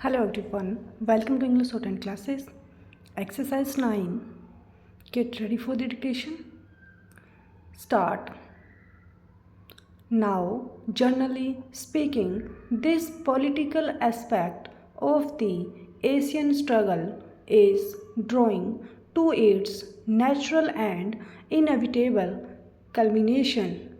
Hello everyone, welcome to English Shorthand classes. Exercise 9. Get ready for the dictation. Start. Now, generally speaking, this political aspect of the Asian struggle is drawing to its natural and inevitable culmination.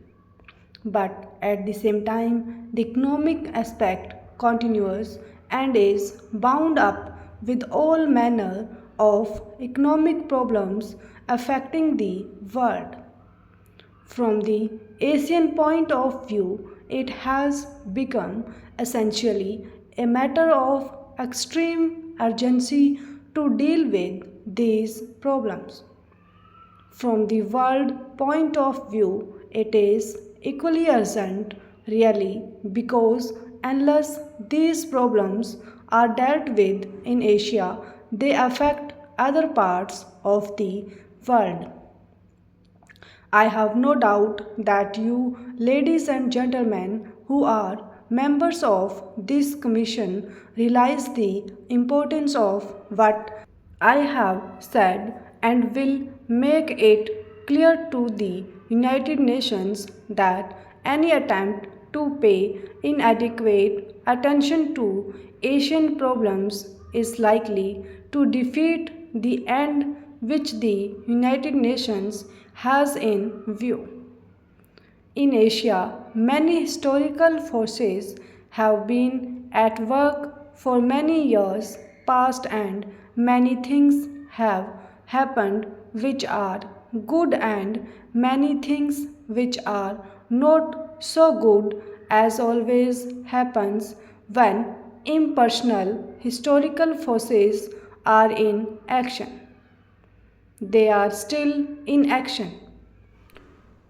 But at the same time, the economic aspect continues and is bound up with all manner of economic problems affecting the world. From the Asian point of view, it has become essentially a matter of extreme urgency to deal with these problems. From the world point of view, it is equally urgent, really, because unless these problems are dealt with in Asia, they affect other parts of the world. I have no doubt that you, ladies and gentlemen, who are members of this commission, realize the importance of what I have said and will make it clear to the United Nations that any attempt to pay inadequate attention to Asian problems is likely to defeat the end which the United Nations has in view. In Asia, many historical forces have been at work for many years past, and many things have happened which are good and many things which are not so good, as always happens when impersonal historical forces are in action. They are still in action.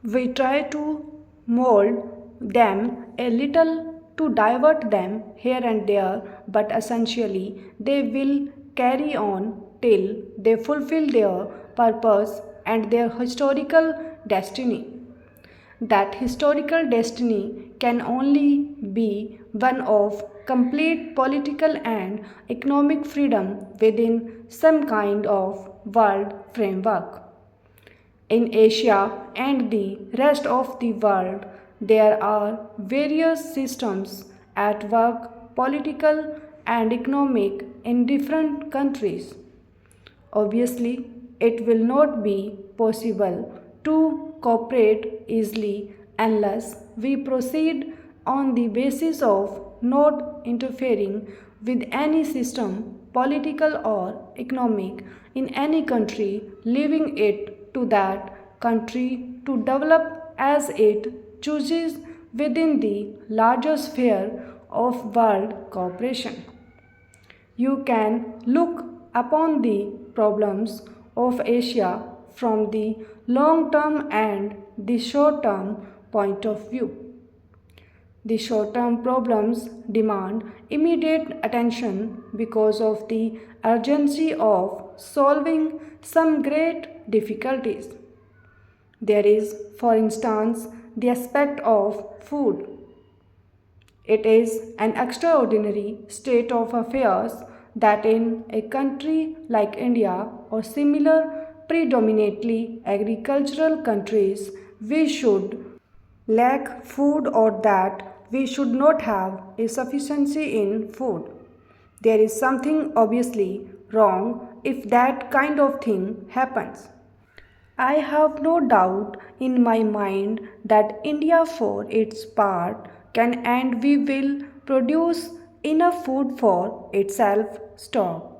We try to mold them a little to divert them here and there, but essentially they will carry on till they fulfill their purpose and their historical destiny. That historical destiny can only be one of complete political and economic freedom within some kind of world framework. In Asia and the rest of the world, there are various systems at work, political and economic, in different countries. Obviously, it will not be possible to cooperate easily unless we proceed on the basis of not interfering with any system, political or economic, in any country, leaving it to that country to develop as it chooses within the larger sphere of world cooperation. You can look upon the problems of Asia from the long term and the short term point of view. The short term problems demand immediate attention because of the urgency of solving some great difficulties. There is, for instance, the aspect of food. It is an extraordinary state of affairs that in a country like India or similar predominantly agricultural countries, we should lack food, or that we should not have a sufficiency in food. There is something obviously wrong if that kind of thing happens. I have no doubt in my mind that India, for its part, can and we will produce enough food for itself stock.